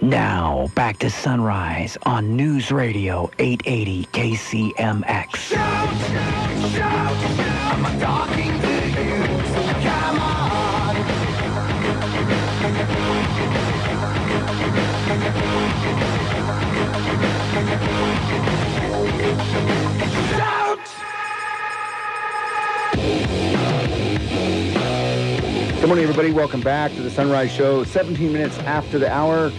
Now, back to Sunrise on News Radio 880 KCMX. Shout, shout, I'm talking to you. Come on. Shout. Good morning, everybody. Welcome back to the Sunrise Show. 17 minutes after the hour.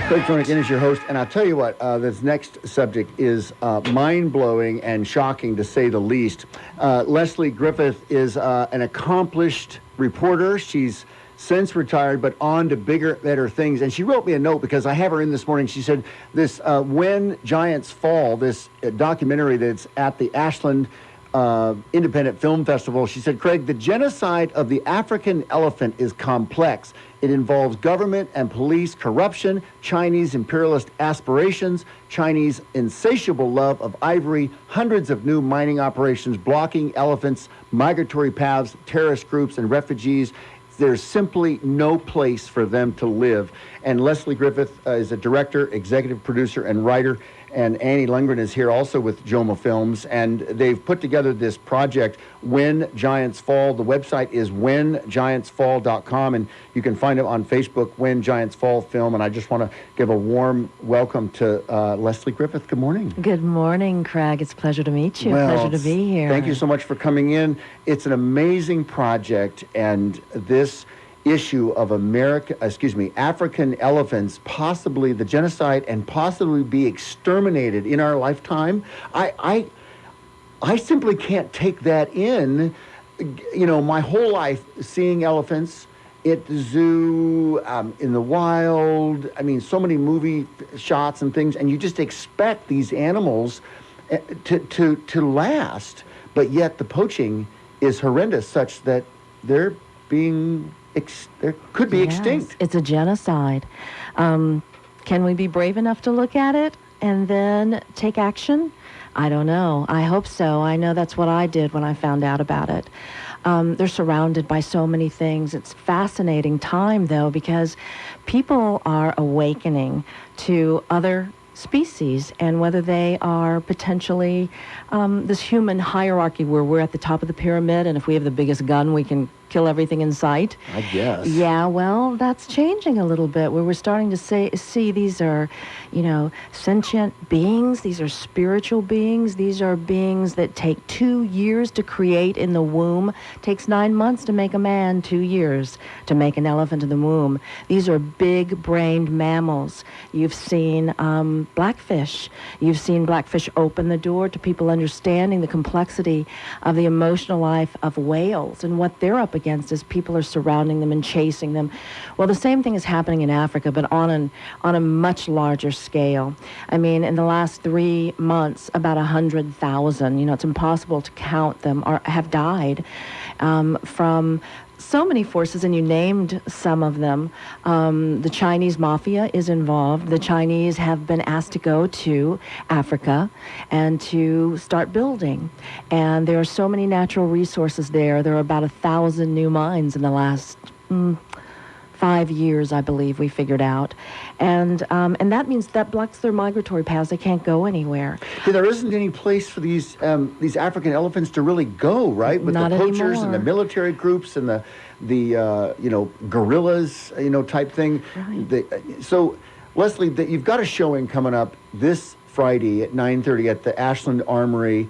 Craig Thornigan is your host, and I'll tell you what, this next subject is mind-blowing and shocking, to say the least. Leslie Griffith is an accomplished reporter. She's since retired, but on to bigger, better things. And she wrote me a note because I have her in this morning. She said this When Giants Fall, this documentary that's at the Ashland Independent Film Festival. She said, Craig, the genocide of the African elephant is complex. It involves government and police corruption, Chinese imperialist aspirations, Chinese insatiable love of ivory, hundreds of new mining operations blocking elephants, migratory paths, terrorist groups, and refugees. There's simply no place for them to live. And Leslie Griffith is a director, executive producer, and writer. And Annie Lundgren is here also with Joma Films. And they've put together this project, When Giants Fall. The website is whengiantsfall.com. And you can find it on Facebook, When Giants Fall Film. And I just want to give a warm welcome to Leslie Griffith. Good morning. Good morning, Craig. It's a pleasure to meet you. Well, Pleasure to be here. Thank you so much for coming in. It's an amazing project. And this issue of African elephants, possibly the genocide, and possibly be exterminated in our lifetime. I simply can't take that in. You know, my whole life seeing elephants at the zoo, in the wild. I mean, so many movie shots and things, and you just expect these animals to last, but yet the poaching is horrendous, such that they're being could be extinct. It's a genocide. Can we be brave enough to look at it and then take action? I don't know. I hope so. I know that's what I did when I found out about it. They're surrounded by so many things. It's fascinating time, though, because people are awakening to other species and whether they are potentially this human hierarchy where we're at the top of the pyramid, and if we have the biggest gun, we can kill everything in sight. I guess. Yeah, well, that's changing a little bit, where we're starting to see these are, sentient beings. These are spiritual beings. These are beings that take 2 years to create in the womb. Takes 9 months to make a man, 2 years to make an elephant in the womb. These are big-brained mammals. You've seen blackfish. You've seen blackfish open the door to people understanding the complexity of the emotional life of whales and what they're up against as people are surrounding them and chasing them. Well, the same thing is happening in Africa, but on a much larger scale. I mean, in the last 3 months, about 100,000, it's impossible to count them, have died from so many forces, and you named some of them. The Chinese mafia is involved. The Chinese have been asked to go to Africa and to start building. And there are so many natural resources there. There are about 1,000 new mines in the last 5 years, I believe, we figured out. And that means that blocks their migratory paths. They can't go anywhere. Yeah, there isn't any place for these African elephants to really go, right? With Not the poachers anymore. and the military groups and the guerrillas, type thing. Right. So, Leslie, you've got a showing coming up this Friday at 9:30 at the Ashland Armory.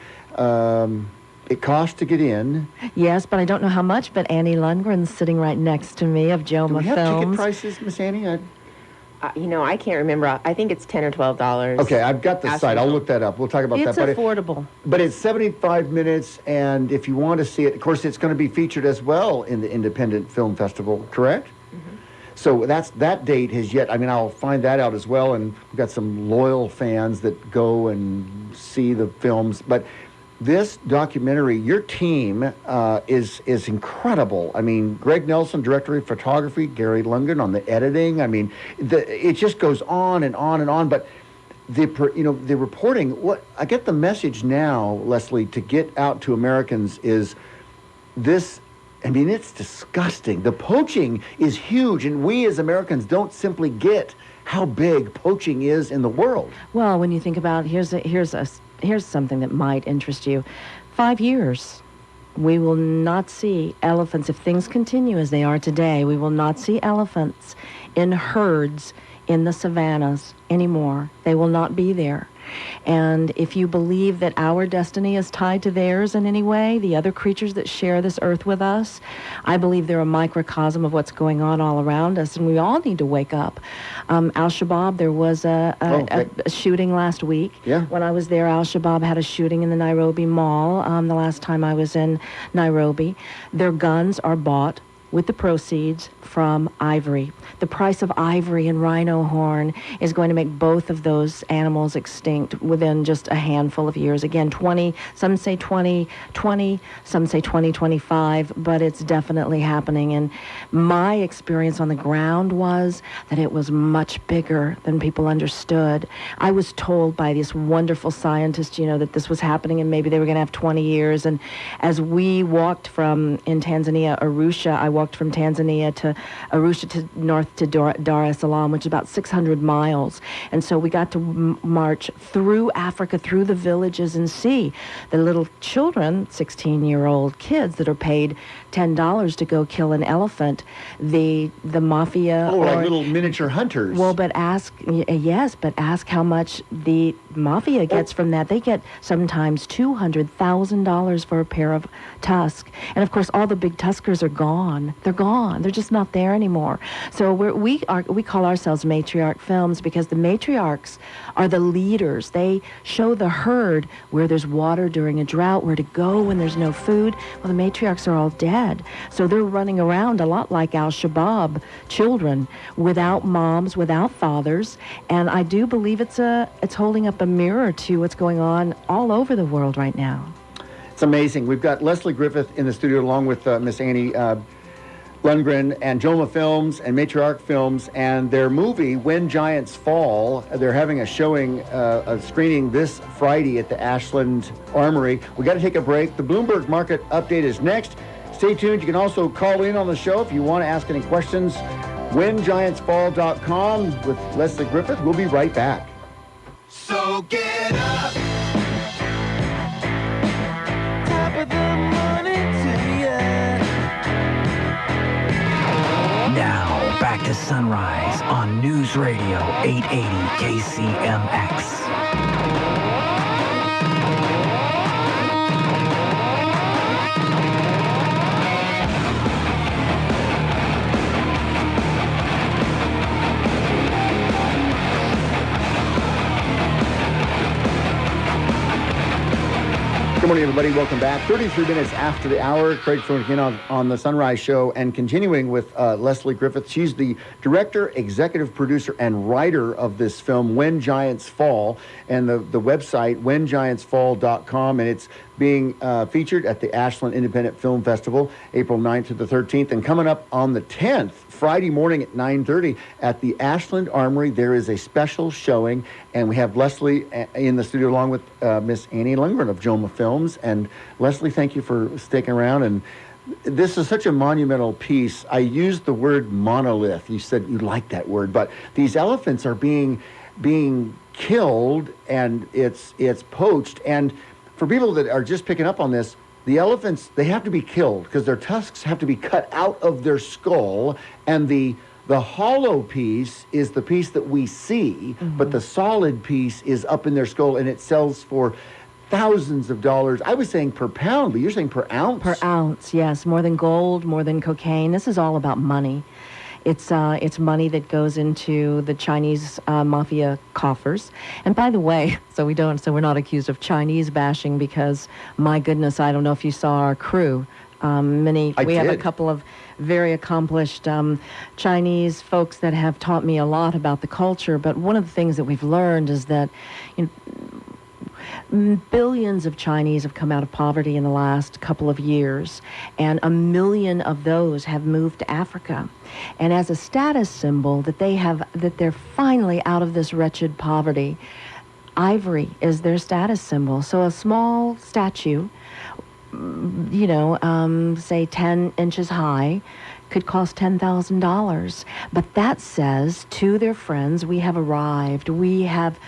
It costs to get in. Yes, but I don't know how much, but Annie Lundgren's sitting right next to me of Joma Do we have Films. ticket prices, Miss Annie? I can't remember. I think it's $10 or $12. Okay, I've got the site. I'll look that up. We'll talk about It's that. affordable. But it's 75 minutes, and if you want to see it, of course, it's going to be featured as well in the Independent Film Festival, correct? Mm-hmm. So that date has yet. I mean, I'll find that out as well, and we've got some loyal fans that go and see the films. But this documentary, your team is incredible. I mean, Greg Nelson, director of photography, Gary Lundgren on the editing. I mean, it just goes on and on and on. But the reporting. What I get the message now, Leslie, to get out to Americans is this I mean, it's disgusting. The poaching is huge, and we as Americans don't simply get how big poaching is in the world. Well, when you think about, here's something that might interest you. 5 years, we will not see elephants. If things continue as they are today, we will not see elephants in herds in the savannas anymore. They will not be there. And if you believe that our destiny is tied to theirs in any way, the other creatures that share this earth with us, I believe they're a microcosm of what's going on all around us, and we all need to wake up. Al-Shabaab, there was a shooting last week. Yeah. When I was there, Al-Shabaab had a shooting in the Nairobi Mall the last time I was in Nairobi. Their guns are bought with the proceeds from ivory. The price of ivory and rhino horn is going to make both of those animals extinct within just a handful of years. Again, some say 2020, some say 2025, but it's definitely happening. And my experience on the ground was that it was much bigger than people understood. I was told by this wonderful scientist, that this was happening and maybe they were going to have 20 years. And as we walked in Tanzania, Arusha, I walked from Tanzania to Arusha to north to Dar es Salaam, which is about 600 miles. And so we got to march through Africa, through the villages, and see the little children, 16-year-old kids that are paid $10 to go kill an elephant. The mafia. Oh, like little miniature hunters. Well, but ask how much the mafia gets from that. They get sometimes $200,000 for a pair of tusks. And of course, all the big tuskers are gone. They're gone. They're just not there anymore. So we call ourselves matriarch films because the matriarchs are the leaders. They show the herd where there's water during a drought, where to go when there's no food. Well, the matriarchs are all dead. So they're running around a lot like Al-Shabaab children, without moms, without fathers. And I do believe it's holding up a mirror to what's going on all over the world right now. It's amazing. We've got Leslie Griffith in the studio along with Miss Annie Lundgren and Joma Films and Matriarch Films, and their movie When Giants Fall. They're having a showing, a screening this Friday at the Ashland Armory. We got to take a break. The Bloomberg Market Update is next. Stay tuned. You can also call in on the show if you want to ask any questions. WhenGiantsFall.com with Leslie Griffith. We'll be right back. So get up. Top of the morning to ya. Now, back to Sunrise on News Radio 880 KCMX. Good morning, everybody. Welcome back. 33 minutes after the hour. Craig throwing in on the Sunrise Show and continuing with Leslie Griffith. She's the director, executive producer, and writer of this film, When Giants Fall, and the website, whengiantsfall.com, and it's being featured at the Ashland Independent Film Festival, April 9th to the 13th, and coming up on the 10th, Friday morning at 9:30 at the Ashland Armory. There is a special showing, and we have Leslie in the studio along with Miss Annie Lundgren of Joma Films. And Leslie, thank you for sticking around. And this is such a monumental piece. I used the word monolith. You said you like that word, but these elephants are being killed, and it's poached. And for people that are just picking up on this, the elephants, they have to be killed because their tusks have to be cut out of their skull, and the hollow piece is the piece that we see, but the solid piece is up in their skull, and it sells for thousands of dollars. I was saying per pound, but you're saying per ounce. Per ounce, yes. More than gold, more than cocaine. This is all about money. It's money that goes into the Chinese mafia coffers. And by the way, so we're not accused of Chinese bashing, because my goodness, I don't know if you saw our crew. We have a couple of very accomplished Chinese folks that have taught me a lot about the culture. But one of the things that we've learned is that billions of Chinese have come out of poverty in the last couple of years, and 1 million of those have moved to Africa. And as a status symbol that they're finally out of this wretched poverty, ivory is their status symbol. So a small statue say 10 inches high, could cost $10,000. But that says to their friends, we have arrived. We have,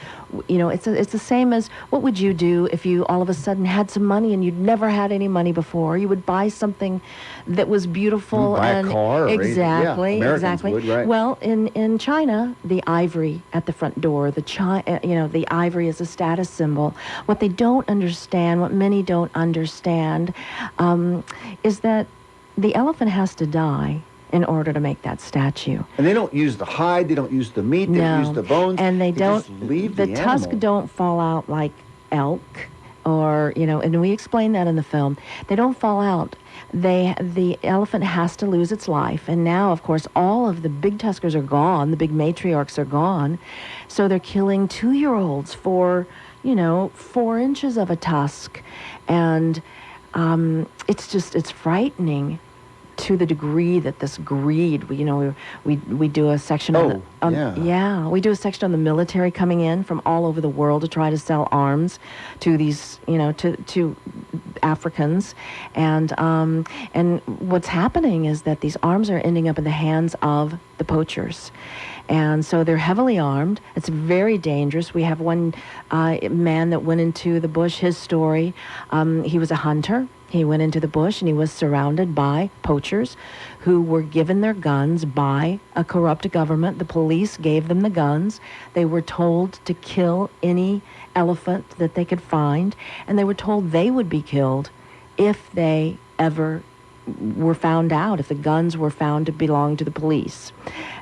it's the same as what would you do if you all of a sudden had some money and you'd never had any money before? You would buy something that was beautiful. Buy and a car. Exactly, Americans exactly. would, right. Well, in China, the ivory at the front door, the ivory is a status symbol. What they don't understand, what many don't understand, is that the elephant has to die in order to make that statue. And they don't use the hide, they don't use the meat, they don't use the bones. And they don't, just leave the the tusk animal. don't fall out like elk or, and we explain that in the film. They don't fall out. The elephant has to lose its life. And now, of course, all of the big tuskers are gone. The big matriarchs are gone. So they're killing 2-year-olds for, 4 inches of a tusk. And it's frightening to the degree that this greed, we do a section we do a section on the military coming in from all over the world to try to sell arms to these, to Africans. And what's happening is that these arms are ending up in the hands of the poachers. And so they're heavily armed. It's very dangerous. We have one man that went into the bush, his story, he was a hunter. He went into the bush and he was surrounded by poachers who were given their guns by a corrupt government. The police gave them the guns. They were told to kill any elephant that they could find, and they were told they would be killed if they ever were found out, if the guns were found to belong to the police.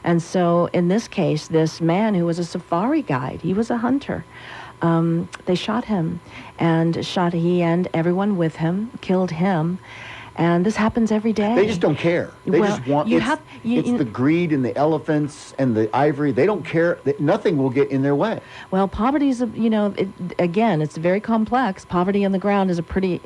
And so in this case, this man who was a safari guide, he was a hunter, they shot him, and he and everyone with him, killed him. And this happens every day. They just don't care. They just want, it's the greed and the elephants and the ivory. They don't care. Nothing will get in their way. Well, poverty is, again, it's very complex. Poverty on the ground is a pretty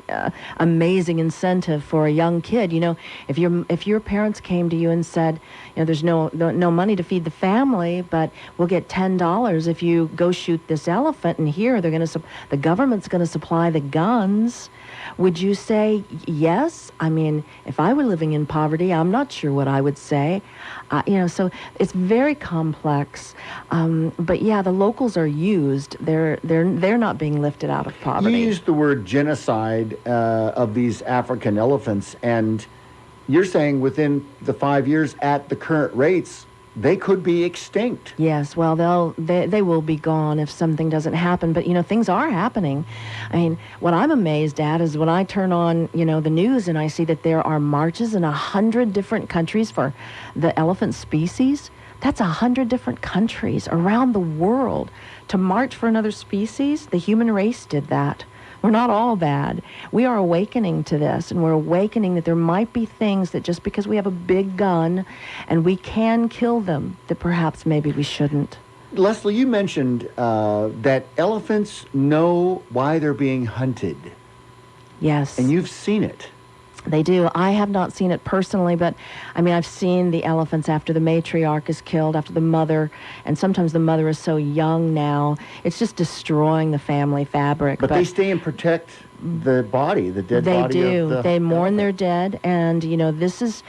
amazing incentive for a young kid. If your parents came to you and said, there's no money to feed the family, but we'll get $10 if you go shoot this elephant, and here the government's going to supply the guns. Would you say yes? I mean, if I were living in poverty, I'm not sure what I would say. So it's very complex. But yeah, the locals are used. They're not being lifted out of poverty. You used the word genocide of these African elephants, and you're saying within the 5 years at the current rates, they could be extinct. Yes, well, they will be gone if something doesn't happen. But, things are happening. I mean, what I'm amazed at is when I turn on, the news and I see that there are marches in 100 different countries for the elephant species. That's 100 different countries around the world to march for another species. The human race did that. We're not all bad. We are awakening to this, and we're awakening that there might be things that just because we have a big gun and we can kill them, that perhaps maybe we shouldn't. Leslie, you mentioned that elephants know why they're being hunted. Yes. And you've seen it. They do. I have not seen it personally, but I've seen the elephants after the matriarch is killed, after the mother, and sometimes the mother is so young now, it's just destroying the family fabric. But they stay and protect the body, the dead body of the They mourn elephant. their dead, and this is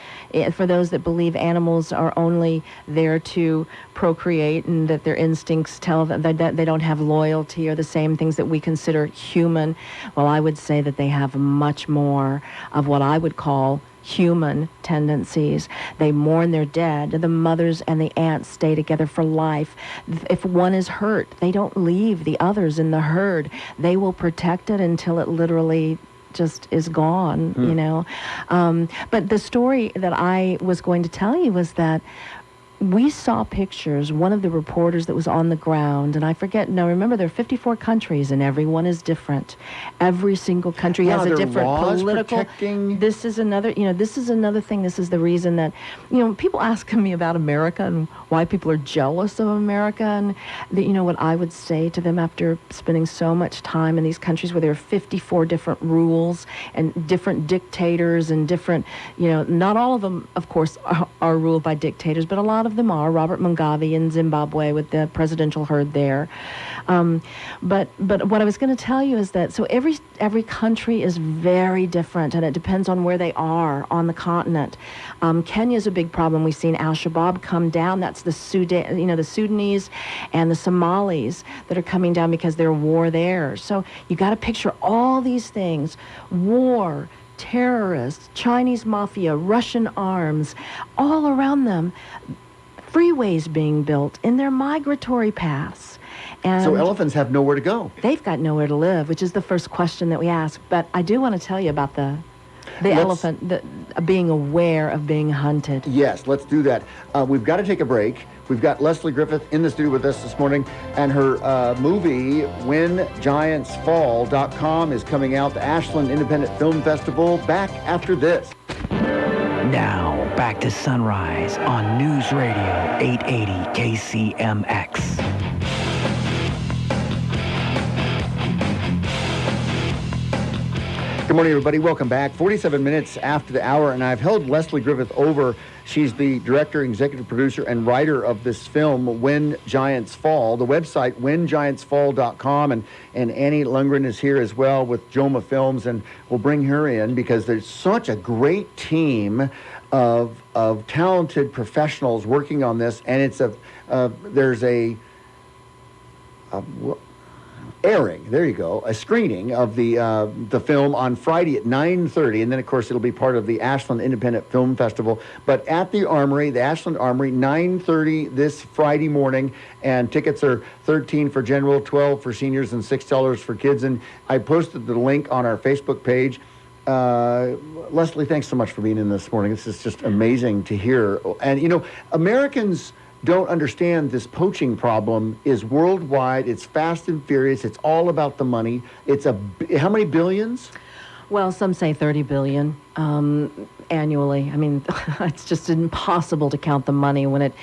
for those that believe animals are only there to procreate and that their instincts tell them that they don't have loyalty or the same things that we consider human. Well, I would say that they have much more of what I would call human tendencies. They mourn their dead. The mothers and the aunts stay together for life. If one is hurt, they don't leave the others in the herd. They will protect it until it literally just is gone, But the story that I was going to tell you was that we saw pictures, one of the reporters that was on the ground, and I forget, remember there are 54 countries and everyone is different. Every single country has a different political... This is another, this is another thing. This is the reason that, people ask me about America and why people are jealous of America, and what I would say to them after spending so much time in these countries where there are 54 different rules and different dictators and different, not all of them, of course, are ruled by dictators, but a lot of of them are. Robert Mugabe in Zimbabwe with the presidential herd there. But what I was going to tell you is that so every country is very different, and it depends on where they are on the continent. Kenya is a big problem. We've seen Al-Shabaab come down. That's the the Sudanese and the Somalis that are coming down because there's war there. So you got to picture all these things: war, terrorists, Chinese mafia, Russian arms, all around them. Freeways being built in their migratory paths. And so elephants have nowhere to go. they've got nowhere to live, which is the first question that we ask. But I do want to tell you about the elephant being aware of being hunted. Yes, let's do that. We've got to take a break. We've got Leslie Griffith in the studio with us this morning, and her movie, WhenGiantsFall.com, is coming out, the Ashland Independent Film Festival. Back after this. Now, back to Sunrise on News Radio 880 KCMX. Good morning, everybody. Welcome back. 47 minutes after the hour, and I've held Leslie Griffith over. She's the director, executive producer, and writer of this film, When Giants Fall. The website, WhenGiantsFall.com, and Annie Lundgren is here as well with Joma Films, and we'll bring her in because there's such a great team of talented professionals working on this, and it's there's a airing, there you go, a screening of the film on Friday at 9:30, and then of course it'll be part of the Ashland Independent Film Festival, but at the Armory, the Ashland Armory, 9:30 this Friday morning, and tickets are $13 for general, $12 for seniors, and $6 for kids, and I posted the link on our Facebook page. Leslie, thanks so much for being in this morning. This is just amazing to hear, and Americans don't understand this poaching problem is worldwide. It's fast and furious. It's all about the money. It's how many billions? Well, some say 30 billion annually. I mean, it's just impossible to count the money when it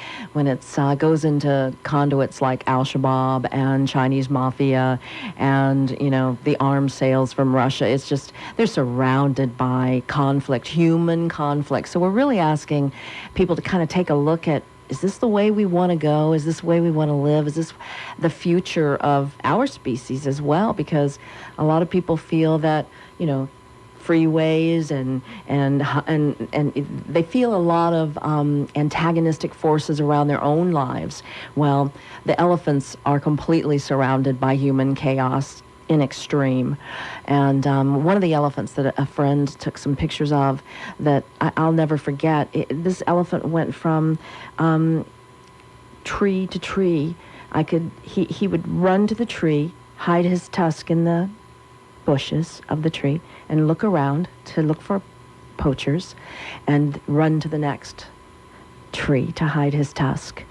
goes into conduits like Al-Shabaab and Chinese mafia and, the arms sales from Russia. It's just, they're surrounded by conflict, human conflict. So we're really asking people to kind of take a look at, is this the way we want to go? Is this the way we want to live? Is this the future of our species as well? Because a lot of people feel that, freeways and they feel a lot of antagonistic forces around their own lives. Well, the elephants are completely surrounded by human chaos in extreme. And one of the elephants that a friend took some pictures of that I'll never forget, this elephant went from tree to tree. He would run to the tree, hide his tusk in the bushes of the tree, and look around to look for poachers, and run to the next tree to hide his tusk.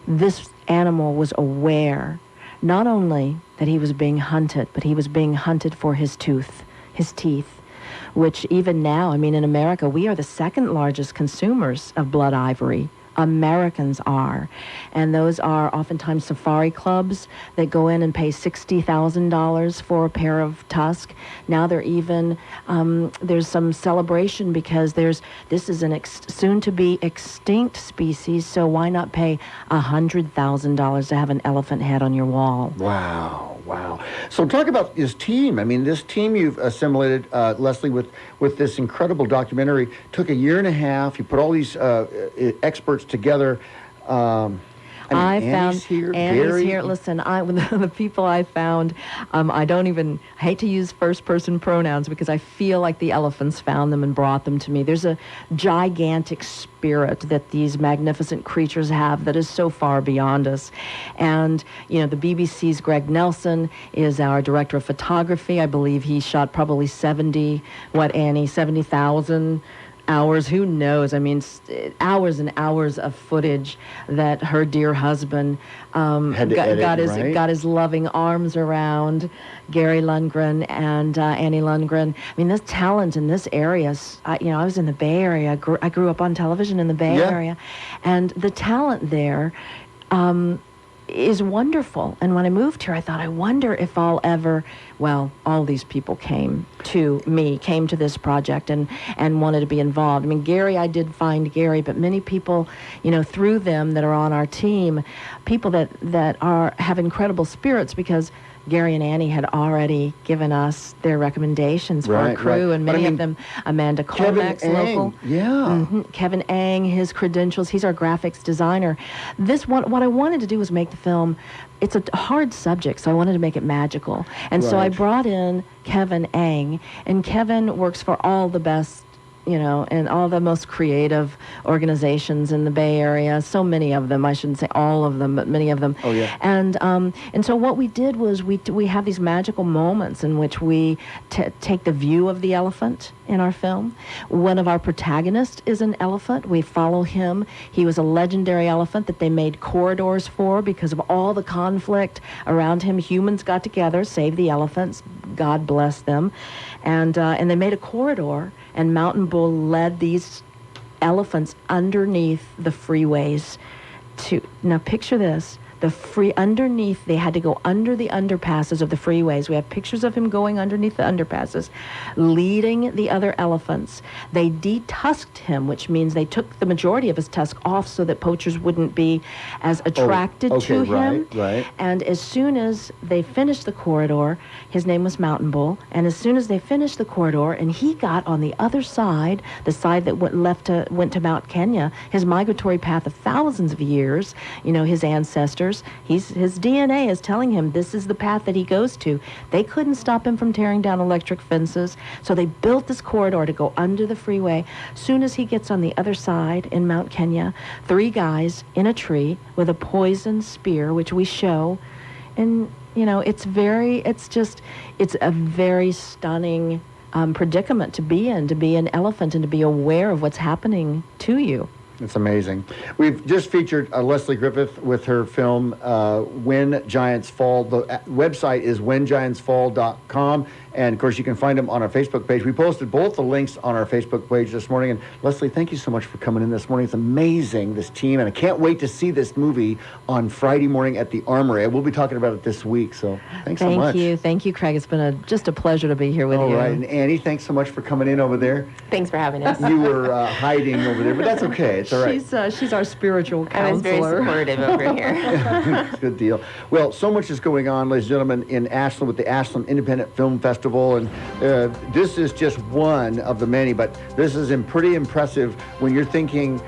This animal was aware not only that he was being hunted, but he was being hunted for his teeth, which even now, in America, we are the second largest consumers of blood ivory. Americans are. And those are oftentimes safari clubs that go in and pay $60,000 for a pair of tusk. Now they're even, there's some celebration because this is an soon-to-be extinct species, so why not pay $100,000 to have an elephant head on your wall? Wow. So talk about this team. This team you've assimilated, Leslie, with this incredible documentary. Took a year and a half. You put all these experts together. Annie's here. Listen, the people I found, I hate to use first-person pronouns because I feel like the elephants found them and brought them to me. There's a gigantic spirit that these magnificent creatures have that is so far beyond us. And, the BBC's Greg Nelson is our director of photography. I believe he shot probably 70,000 hours, who knows? Hours and hours of footage that her dear husband got his loving arms around, Gary Lundgren and Annie Lundgren. This talent in this area, I was in the Bay Area. I grew up on television in the Bay Area, and the talent there is wonderful. And when I moved here, I thought, I wonder if I'll ever, well, all these people came to this project and wanted to be involved. I mean, Gary, I did find Gary, but many people, through them that are on our team, people that have incredible spirits, because Gary and Annie had already given us their recommendations for our crew, and many of them, Amanda Colmack's local. Yeah. Kevin Ang, his credentials, he's our graphics designer. What I wanted to do was make the film, it's a hard subject, so I wanted to make it magical. And so I brought in Kevin Ang, and Kevin works for all the best, and all the most creative organizations in the Bay Area. So many of them, I shouldn't say all of them, but many of them. Oh, yeah. And so what we did was we have these magical moments in which we take the view of the elephant in our film. One of our protagonists is an elephant. We follow him. He was a legendary elephant that they made corridors for because of all the conflict around him. Humans got together, saved the elephants. God bless them. And they made a corridor, and Mountain Bull led these elephants underneath the freeways now picture this. Underneath, they had to go under the underpasses of the freeways. We have pictures of him going underneath the underpasses, leading the other elephants. They detusked him, which means they took the majority of his tusk off so that poachers wouldn't be as attracted to him. Right. And as soon as they finished the corridor, his name was Mountain Bull, and as soon as they finished the corridor and he got on the other side, the side that went to Mount Kenya, his migratory path of thousands of years, his ancestors, his DNA is telling him this is the path that he goes to. They couldn't stop him from tearing down electric fences, so they built this corridor to go under the freeway. Soon as he gets on the other side in Mount Kenya, 3 guys in a tree with a poison spear, which we show, and it's a very stunning predicament to be in, to be an elephant and to be aware of what's happening to you. It's amazing. We've just featured Leslie Griffith with her film, When Giants Fall. The website is whengiantsfall.com. And, of course, you can find them on our Facebook page. We posted both the links on our Facebook page this morning. And, Leslie, thank you so much for coming in this morning. It's amazing, this team. And I can't wait to see this movie on Friday morning at the Armory. We'll be talking about it this week. So thanks so much. Thank you, Craig. It's been just a pleasure to be here with you. All right. And, Annie, thanks so much for coming in over there. Thanks for having us. You were hiding over there, but that's okay. It's all right. She's our spiritual counselor. I was very supportive over here. Good deal. Well, so much is going on, ladies and gentlemen, in Ashland with the Ashland Independent Film Festival. And this is just one of the many, but this is pretty impressive when you're thinking,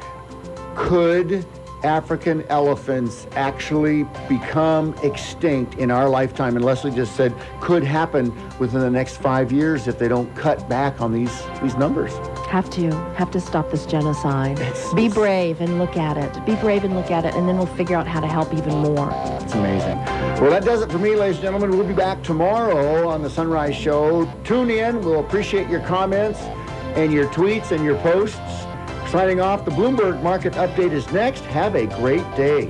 could African elephants actually become extinct in our lifetime? And Leslie just said could happen within the next 5 years if they don't cut back on these numbers. Have to stop this genocide. Be brave and look at it. Be brave and look at it, and then we'll figure out how to help even more. It's amazing. Well, that does it for me, ladies and gentlemen. We'll be back tomorrow on the Sunrise Show. Tune in. We'll appreciate your comments and your tweets and your posts. Signing off, the Bloomberg Market Update is next. Have a great day.